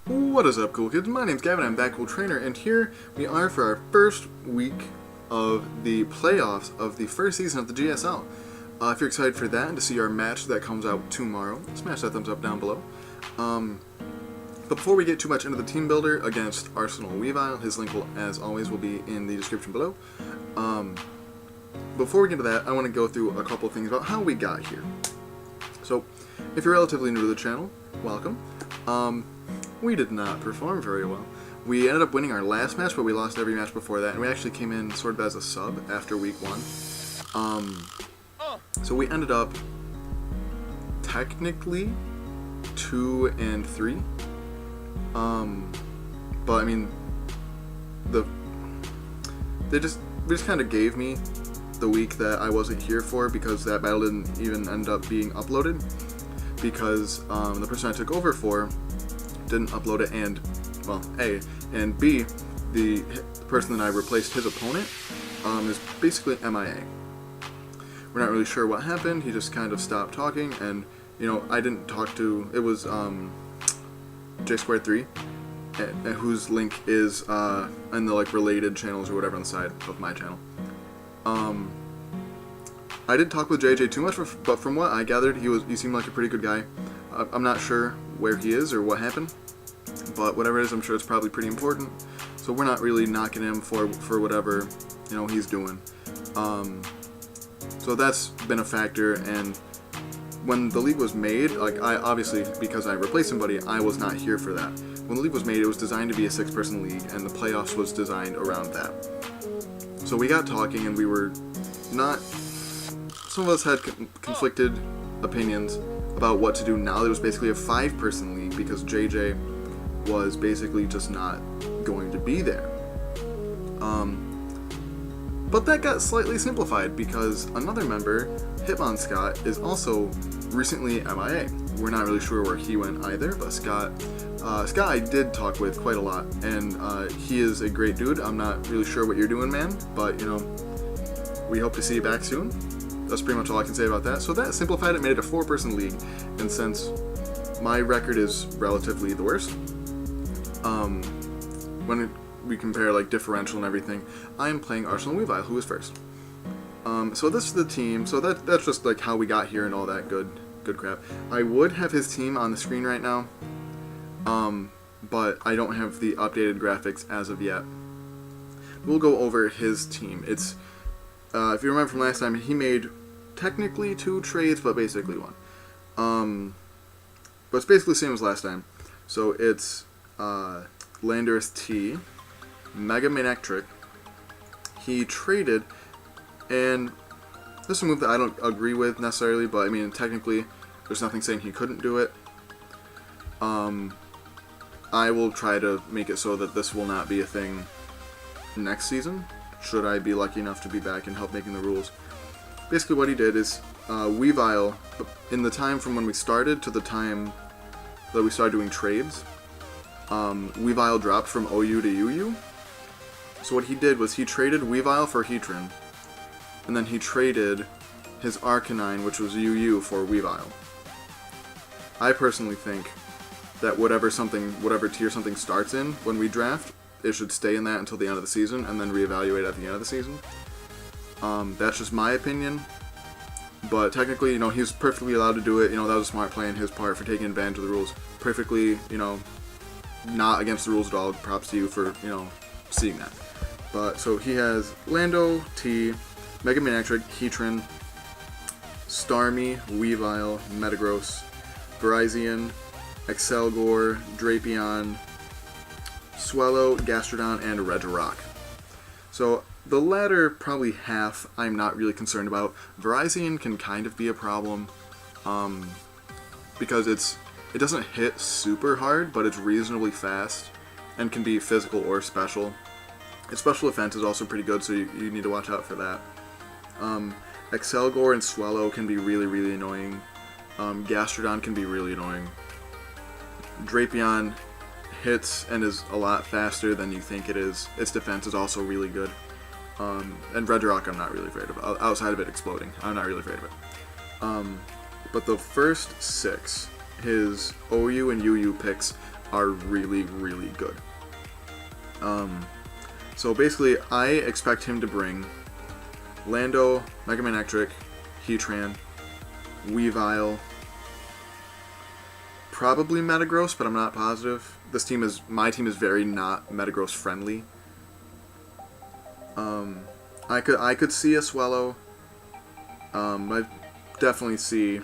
What is up, cool kids? My name's Gavin, I'm That Cool Trainer, and here we are for our first week of the playoffs of the first season of the GSL. If you're excited for that and to see our match that comes out tomorrow, smash that thumbs up down below. But before we get too much into the team builder against ArsenalWeavile, his link will, as always, will be in the description below. Before we get into that, I want to go through a couple of things about how we got here. So, if you're relatively new to the channel, welcome. We did not perform very well. We ended up winning our last match, but we lost every match before that, and we actually came in sort of as a sub after week 1. So we ended up technically 2-3. But I mean, they just kind of gave me the week that I wasn't here for because that battle didn't even end up being uploaded because the person I took over for didn't upload it, and well, A, and B, the person that I replaced his opponent is basically MIA. We're not really sure what happened. He just kind of stopped talking, and you know, I didn't talk to. It was J2-3, whose link is in the like related channels or whatever on the side of my channel. I didn't talk with JJ too much, but from what I gathered, he seemed like a pretty good guy. I'm not sure where he is or what happened, but whatever it is, I'm sure it's probably pretty important. So we're not really knocking him for whatever, you know, he's doing. So that's been a factor. And when the league was made, like I obviously, because I replaced somebody, I was not here for that. When the league was made, it was designed to be a 6-person league, and the playoffs was designed around that. So we got talking, and we were not. Some of us had conflicted opinions about what to do now that it was basically a 5-person league because JJ was basically just not going to be there. But that got slightly simplified because another member, Hitmon Scott, is also recently MIA. We're not really sure where he went either, but Scott I did talk with quite a lot, and he is a great dude. I'm not really sure what you're doing, man, but you know, we hope to see you back soon. That's pretty much all I can say about that. So that simplified it, made it a 4-person league, and since my record is relatively the worst, when we compare like differential and everything, I am playing ArsenalWeavile, who is first. So this is the team. So that's just like how we got here and all that good crap. I would have his team on the screen right now, but I don't have the updated graphics as of yet. We'll go over his team. It's if you remember from last time, he made technically 2 trades, but basically 1. But it's basically the same as last time. So it's Landorus-T, Mega Manectric. He traded, and this is a move that I don't agree with necessarily, but I mean, technically, there's nothing saying he couldn't do it. I will try to make it so that this will not be a thing next season, should I be lucky enough to be back and help making the rules. Basically what he did is, Weavile, in the time from when we started to the time that we started doing trades, Weavile dropped from OU to UU. So what he did was he traded Weavile for Heatran, and then he traded his Arcanine, which was UU, for Weavile. I personally think that whatever tier something starts in when we draft, it should stay in that until the end of the season, and then reevaluate at the end of the season. That's just my opinion, but technically, you know, he's perfectly allowed to do it. You know, that was a smart play on his part for taking advantage of the rules. Perfectly, you know, not against the rules at all. Props to you for, you know, seeing that. But, so he has Landorus-T, Mega Manectric, Heatran, Starmie, Weavile, Metagross, Virizion, Excelgor, Drapion, Swellow, Gastrodon, and Regirock. So the latter, probably half, I'm not really concerned about. Virizion can kind of be a problem because it doesn't hit super hard, but it's reasonably fast and can be physical or special. Its special defense is also pretty good, so you need to watch out for that. Excelgor and Swellow can be really, really annoying. Gastrodon can be really annoying. Drapion hits and is a lot faster than you think it is. Its defense is also really good. And Regirock I'm not really afraid of. Outside of it exploding, I'm not really afraid of it. But the first 6, his OU and UU picks, are really, really good. So basically, I expect him to bring Lando, Mega Man Ectric, Heatran, Weavile, probably Metagross, but I'm not positive. My team is very not Metagross friendly. I could see a Swellow. I definitely see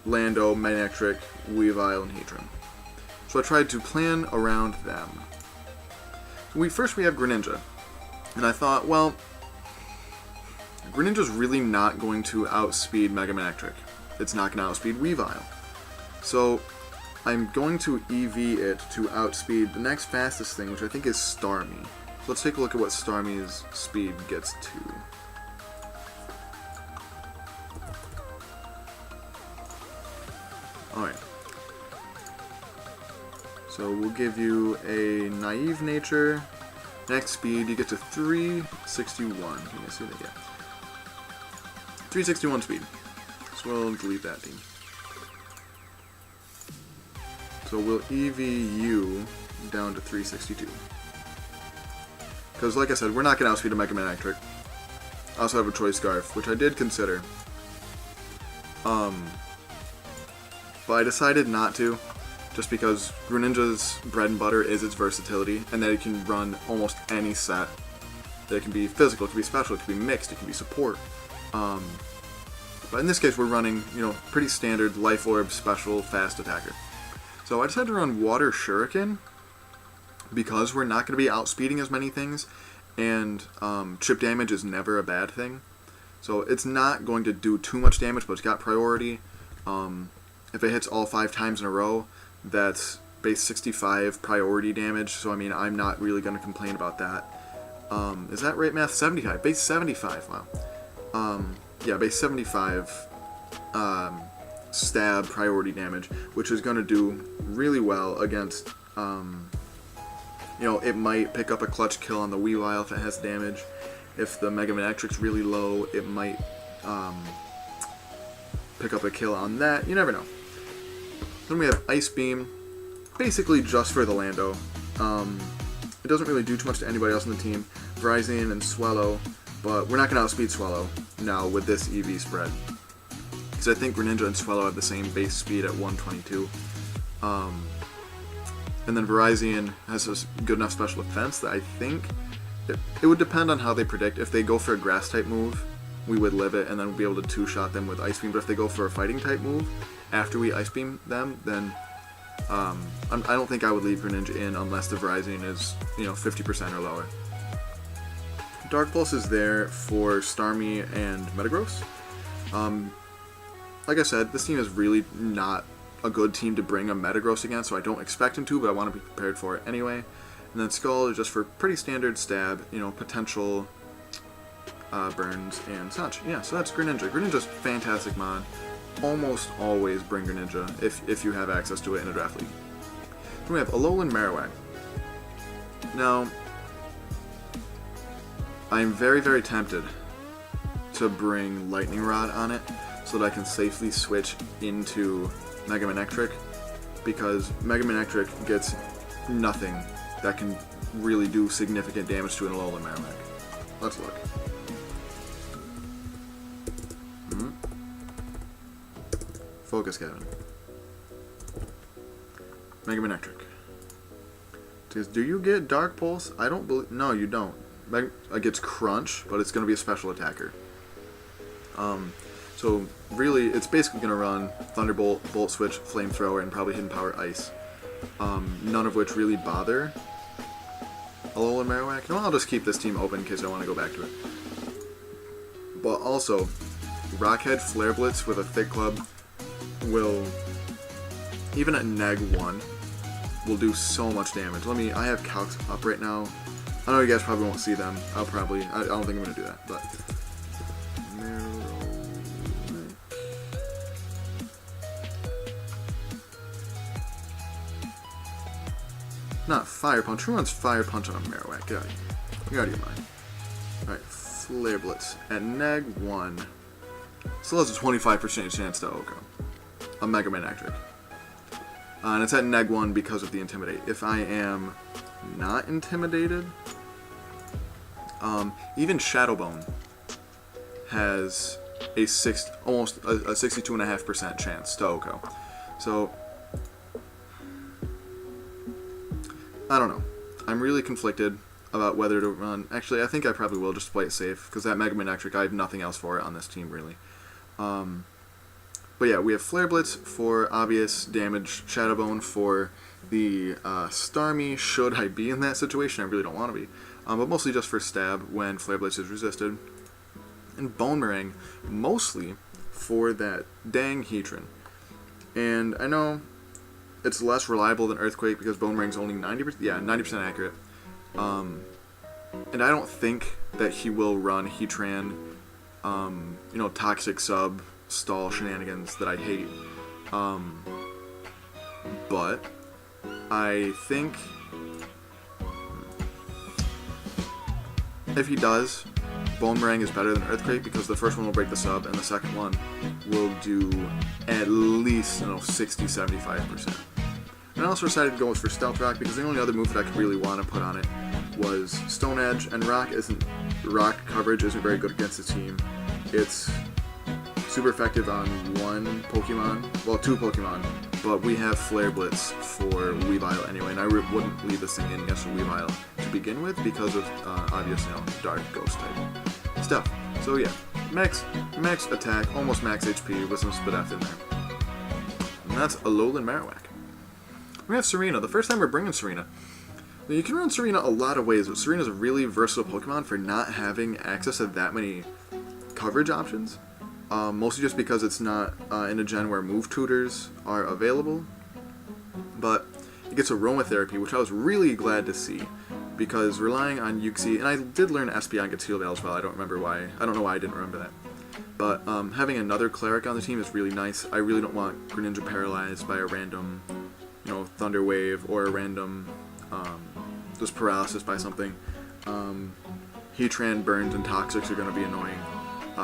Lando, Manectric, Weavile, and Heatran. So I tried to plan around them. First we have Greninja. And I thought, well, Greninja's really not going to outspeed Mega Manectric. It's not going to outspeed Weavile. So I'm going to EV it to outspeed the next fastest thing, which I think is Starmie. So let's take a look at what Starmie's speed gets to. Alright. So we'll give you a Naive Nature. Next speed, you get to 361. Let me see what they get. 361 speed. So we'll delete that team. So we'll EV you down to 362. Because like I said, we're not going to outspeed a Mega Man Ectric. I also have a Choice Scarf, which I did consider. But I decided not to, just because Greninja's bread and butter is its versatility, and that it can run almost any set. That it can be physical, it can be special, it can be mixed, it can be support. But in this case, we're running, pretty standard Life Orb, special, fast attacker. So I decided to run Water Shuriken, because we're not going to be outspeeding as many things, and chip damage is never a bad thing. So it's not going to do too much damage, but it's got priority. If it hits all 5 times in a row, that's base 65 priority damage, so I mean, I'm not really going to complain about that. Is that right, math? 75. Base 75, wow. Yeah, base 75 stab priority damage, which is going to do really well against, it might pick up a clutch kill on the Weavile if it has damage. If the Mega Man Ectric's really low, it might pick up a kill on that. You never know. Then we have Ice Beam, basically just for the Lando. It doesn't really do too much to anybody else on the team. Verizon and Swellow, but we're not going to outspeed Swellow now with this EV spread. Because I think Greninja and Swellow have the same base speed at 122. And then Verizon has a good enough special defense that I think it would depend on how they predict. If they go for a Grass-type move, we would live it and then be able to two-shot them with Ice Beam. But if they go for a Fighting-type move, after we Ice Beam them, then I don't think I would leave Greninja in unless the Verizon is 50% or lower. Dark Pulse is there for Starmie and Metagross. Like I said, this team is really not a good team to bring a Metagross against, so I don't expect him to, but I want to be prepared for it anyway. And then Skull is just for pretty standard stab, potential burns and such. Yeah, so that's Greninja. Greninja's fantastic mod. Almost always bring Greninja if you have access to it in a draft league. Then we have Alolan Marowak. Now, I'm very, very tempted to bring Lightning Rod on it so that I can safely switch into Mega Man Ectric, because Mega Man Ectric gets nothing that can really do significant damage to an Alolan Marowak. Let's look. Focus, Kevin. Mega Man Ectric. Says, do you get Dark Pulse? I don't believe. No, you don't. It gets Crunch, but it's going to be a special attacker. So really, it's basically going to run Thunderbolt, Volt Switch, Flamethrower, and probably Hidden Power Ice. None of which really bother Alolan Marowak. No, I'll just keep this team open in case I want to go back to it. But also, Rockhead Flare Blitz with a Thick Club will, even at -1, will do so much damage. I have calcs up right now. I know you guys probably won't see them. I don't think I'm going to do that, but not Fire Punch. Who runs Fire Punch on a Marowak? Get out of here. Get out of your mind. Alright, Flare Blitz at -1. Still has a 25% chance to OHKO a Mega Man Ectric. And it's at -1 because of the Intimidate. If I am not intimidated, even Shadowbone has almost a 62.5% chance to OHKO. So, I don't know. I'm really conflicted about whether to run. Actually, I think I probably will just play it safe, because that Mega Manectric, I have nothing else for it on this team, really. But yeah, we have Flare Blitz for obvious damage, Shadowbone for the Starmie, should I be in that situation. I really don't want to be. But mostly just for stab when Flare Blitz is resisted. And Bonemerang, mostly for that dang Heatran. And I know it's less reliable than Earthquake because Bonemerang's only 90% accurate. And I don't think that he will run Heatran, toxic sub stall shenanigans that I hate. But I think if he does, Bonemerang is better than Earthquake because the first one will break the sub and the second one will do at least 60-75%. And I also decided to go for Stealth Rock because the only other move that I could really want to put on it was Stone Edge, and Rock coverage isn't very good against the team. It's super effective on one Pokemon, well, 2 Pokemon, but we have Flare Blitz for Weavile anyway, and I wouldn't leave this thing in against a Weavile to begin with because of obvious, Dark Ghost type stuff. So yeah, max attack, almost max HP with some Spadef in there. And that's Alolan Marowak. We have Serena. The first time we're bringing Serena. Now, you can run Serena a lot of ways, but Serena's a really versatile Pokemon for not having access to that many coverage options. Mostly just because it's not in a gen where move tutors are available. But it gets aromatherapy, which I was really glad to see. Because relying on Uxie, and I did learn SPI and get Steel Veil as well, I don't know why I didn't remember that. But having another Cleric on the team is really nice. I really don't want Greninja paralyzed by a random, Thunder Wave or a random just paralysis by something. Heatran, Burns, and Toxics are going to be annoying.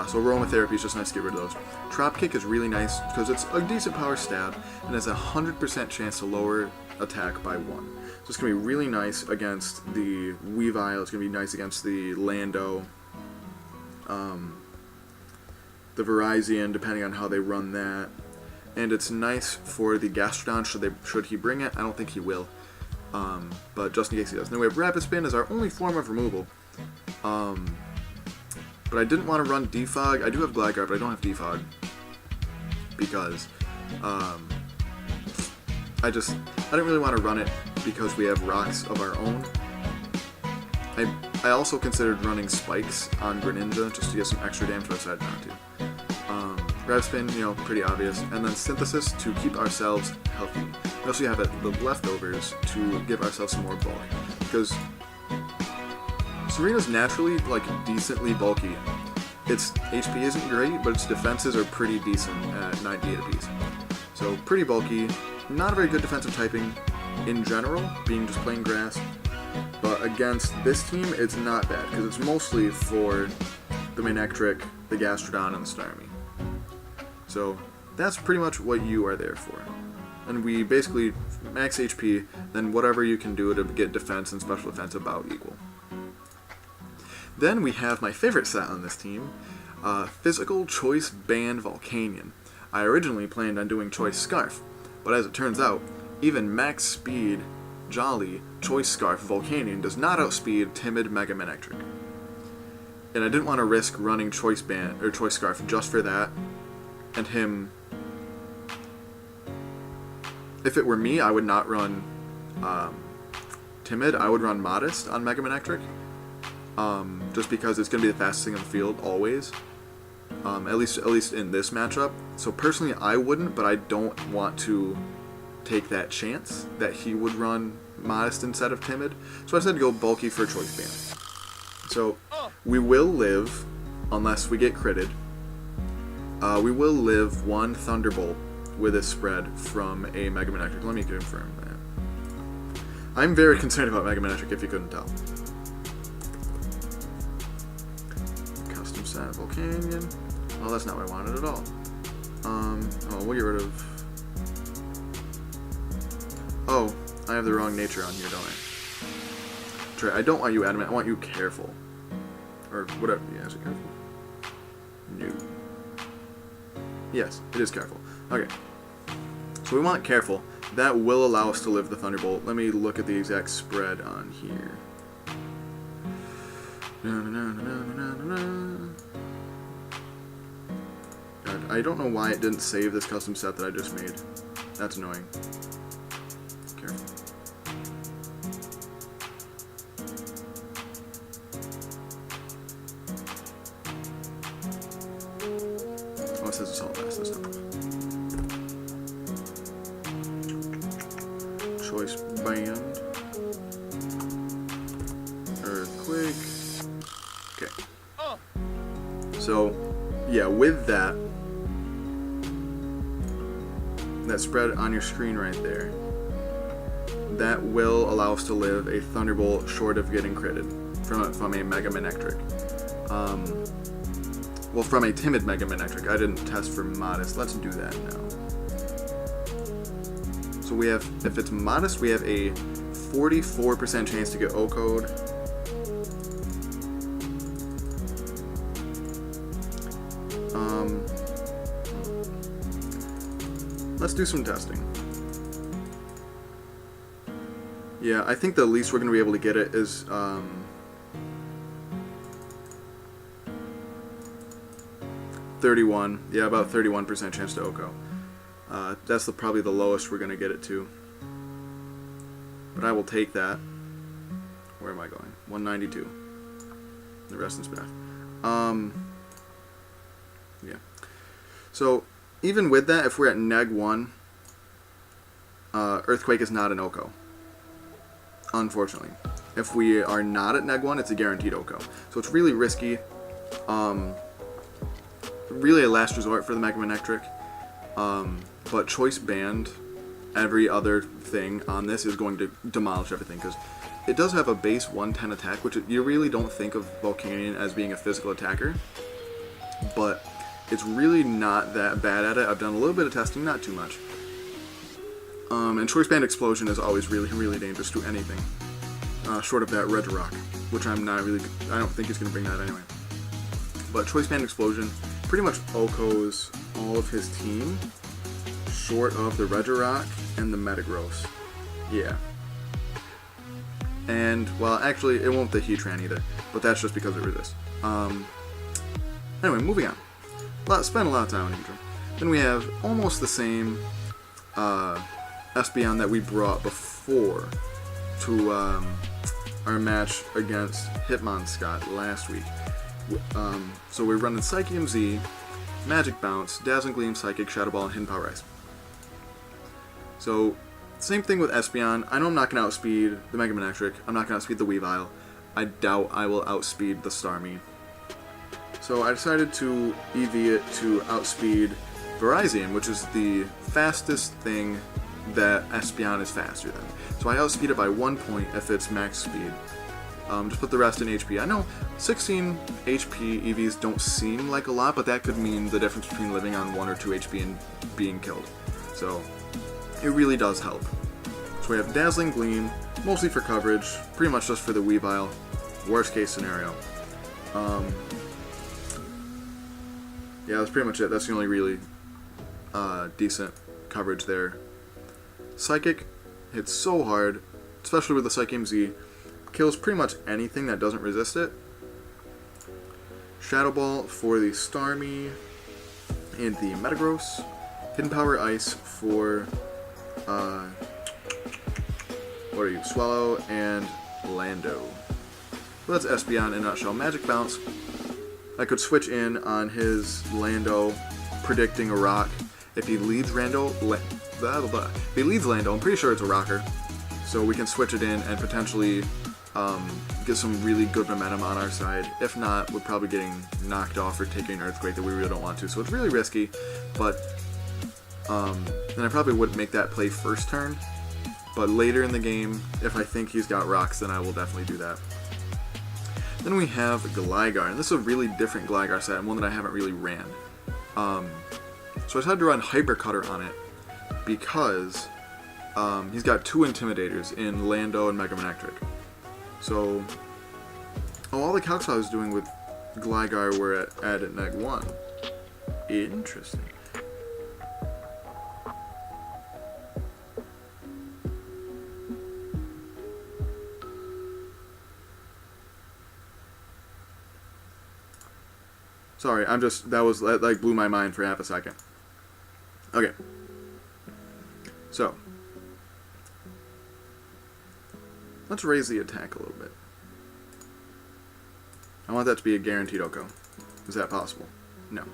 So aromatherapy is just nice to get rid of those. Drop Kick is really nice because it's a decent power stab and has a 100% chance to lower attack by 1. So it's going to be really nice against the Weavile, it's going to be nice against the Lando, the Virizion, depending on how they run that. And it's nice for the Gastrodon should he bring it. I don't think he will, but just in case he does. Then we have Rapid Spin as our only form of removal. But I didn't want to run Defog. I do have Gligar, but I don't have Defog because I didn't really want to run it because we have rocks of our own. I also considered running Spikes on Greninja just to get some extra damage, but I decided not to. Grab Spin, pretty obvious, and then Synthesis to keep ourselves healthy. We also have the leftovers to give ourselves some more bulk because Serena's naturally decently bulky. Its HP isn't great, but its defenses are pretty decent at 98 apiece. So pretty bulky, not a very good defensive typing in general, being just plain grass. But against this team, it's not bad because it's mostly for the Manectric, the Gastrodon, and the Starmie. So that's pretty much what you are there for. And we basically max HP, then whatever you can do to get defense and special defense about equal. Then we have my favorite set on this team, Physical Choice Band Volcanion. I originally planned on doing Choice Scarf, but as it turns out, even max speed Jolly Choice Scarf Volcanion does not outspeed Timid Mega Manectric. And I didn't want to risk running Choice Band or Choice Scarf just for that, and him. If it were me, I would not run Timid. I would run Modest on Mega Manectric. Just because it's going to be the fastest thing on the field, always. At least in this matchup. So personally, I wouldn't, but I don't want to take that chance that he would run Modest instead of Timid. So I decided to go bulky for Choice Band. So we will live, unless we get critted, we will live one Thunderbolt with a spread from a Mega Manectric. Let me confirm that. I'm very concerned about Mega Manectric, if you couldn't tell. Custom set Volcanion. Oh, that's not what I wanted at all. We'll get rid of Oh, I have the wrong nature on here, don't I? Trey, I don't want you adamant. I want you careful. Or whatever. Yeah, is it careful? No. Yes, it is careful. Okay. So we want careful. That will allow us to live the Thunderbolt. Let me look at the exact spread on here. God, I don't know why it didn't save this custom set that I just made. That's annoying. Careful. Oh, it says it's all fast this time. Choice band. Earthquake. Okay. So, yeah, with that spread on your screen right there, that will allow us to live a Thunderbolt short of getting critted from a Mega Manectric. Well, from a timid Mega Manectric. I didn't test for modest. Let's do that now. So we have, if it's modest, we have a 44% chance to get O-Code. Let's do some testing. Yeah, I think the least we're going to be able to get it is 31. Yeah, about 31% chance to OCO. That's probably the lowest we're going to get it to. But I will take that. Where am I going? 192. The rest is path. Yeah. So, even with that, if we're at neg 1, Earthquake is not an OCO. Unfortunately. If we are not at neg 1, it's a guaranteed OCO. So it's really risky. Really a last resort for the Mega Manectric. But choice band, every other thing on this is going to demolish everything, because it does have a base 110 attack, which you really don't think of Volcanion as being a physical attacker. But it's really not that bad at it. I've done a little bit of testing, not too much. And Choice Band Explosion is always really, really dangerous to anything. Short of that Regirock, which I don't think he's going to bring that anyway. But Choice Band Explosion pretty much OCOs all of his team, short of the Regirock and the Metagross. Yeah. And, well, actually, it won't the Heatran either, but that's just because it resists. Anyway, moving on. Spent a lot of time on Heatran. Then we have almost the same Espeon that we brought before to our match against Hitmoncscott last week. So we're running Psychium Z, Magic Bounce, Dazzling Gleam, Psychic, Shadow Ball, and Hidden Power Ice. So, same thing with Espeon. I know I'm not going to outspeed the Mega Manectric. I'm not going to outspeed the Weavile. I doubt I will outspeed the Starmie. So I decided to EV it to outspeed Virizion, which is the fastest thing that Espeon is faster than. So I outspeed it by 1 point if it's max speed. Just put the rest in HP. I know 16 HP EVs don't seem like a lot, but that could mean the difference between living on 1 or 2 HP and being killed. So it really does help. So we have Dazzling Gleam, mostly for coverage, pretty much just for the Weavile, worst case scenario. Yeah, that's pretty much it. That's the only really decent coverage there. Psychic hits so hard, especially with the Psychium Z. Kills pretty much anything that doesn't resist it. Shadow Ball for the Starmie and the Metagross. Hidden Power Ice for what are you? Swallow and Lando. Well, that's Espeon in a nutshell. Magic Bounce. I could switch in on his Lando, predicting a rock. If he leads Lando, if he leads Lando, I'm pretty sure it's a rocker. So we can switch it in and potentially get some really good momentum on our side. If not, we're probably getting knocked off or taking an Earthquake that we really don't want to. So it's really risky, but then I probably wouldn't make that play first turn. But later in the game, if I think he's got rocks, then I will definitely do that. Then we have Gligar, and this is a really different Gligar set, and one that I haven't really ran. So I decided to run Hyper Cutter on it because he's got 2 Intimidators in Lando and Megamanectric. So, all the calcs I was doing with Gligar were at neg 1. Interesting. Sorry, that like blew my mind for half a second. Okay. So, let's raise the attack a little bit. I want that to be a guaranteed OHKO. Is that possible? No.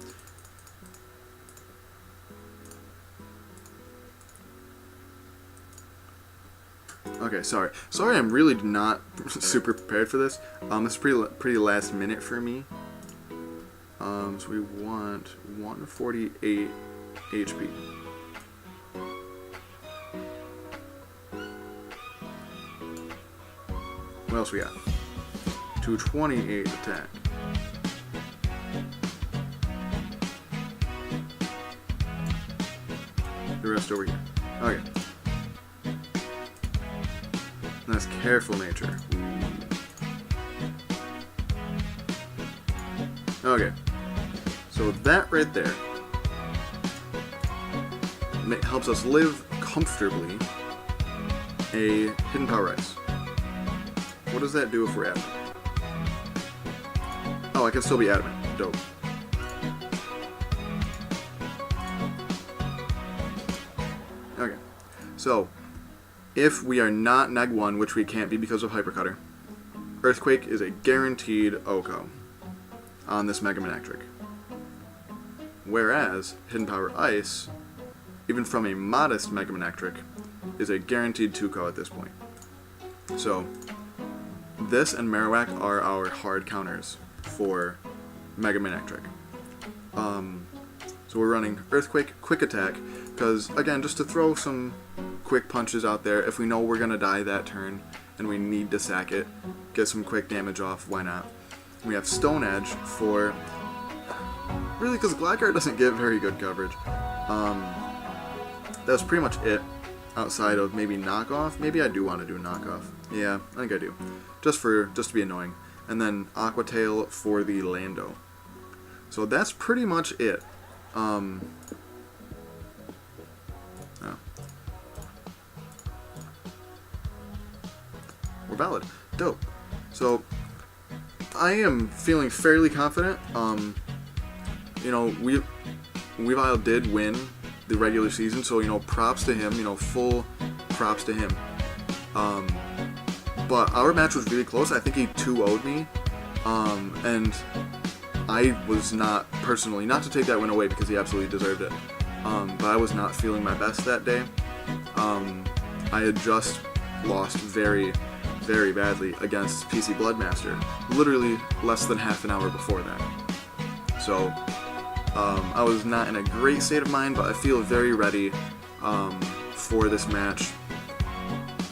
Okay, sorry. Sorry, I'm really not super prepared for this. This is pretty last minute for me. So we want 148 HP. What else we got? 228 attack. The rest over here. Okay. And that's Careful Nature. Okay. So that right there helps us live comfortably a Hidden Power Ice. What does that do if we're adamant? Oh, I can still be adamant. Dope. Okay. So, if we are not neg 1, which we can't be because of Hypercutter, Earthquake is a guaranteed OHKO on this Megamanectric. Whereas, Hidden Power Ice, even from a modest Megamanectric, is a guaranteed 2-KO at this point. So, this and Marowak are our hard counters for Megamanectric. So we're running Earthquake, Quick Attack, because, again, just to throw some quick punches out there, if we know we're going to die that turn, and we need to sack it, get some quick damage off, why not? We have Stone Edge for... Really, because Gligar doesn't get very good coverage. That's pretty much it, outside of maybe Knockoff. Maybe I do want to do Knockoff. Yeah, I think I do. Just to be annoying. And then Aqua Tail for the Lando. So that's pretty much it. Oh. We're valid. Dope. So I am feeling fairly confident. You know, Weavile did win the regular season, so, you know, props to him, you know, full props to him. But our match was really close. I think he 2-0'd me, and I was not, personally, not to take that win away because he absolutely deserved it, but I was not feeling my best that day. I had just lost very, very badly against PC Bloodmaster, literally less than half an hour before that. So, I was not in a great state of mind, but I feel very ready for this match.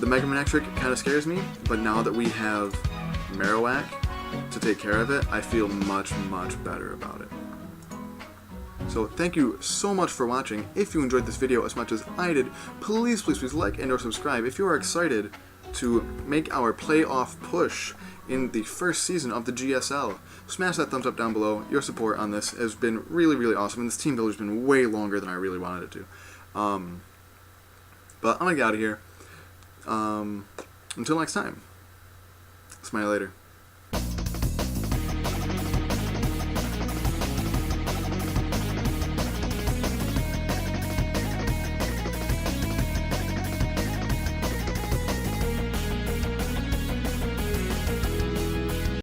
The Megamanectric kind of scares me, but now that we have Marowak to take care of it, I feel much, much better about it. So thank you so much for watching. If you enjoyed this video as much as I did, please, please, please like and or subscribe. If you are excited to make our playoff push in the first season of the GSL, smash that thumbs up down below. Your support on this has been really, really awesome, and this team builder's been way longer than I really wanted it to. But I'm gonna get out of here. Until next time. Smile later.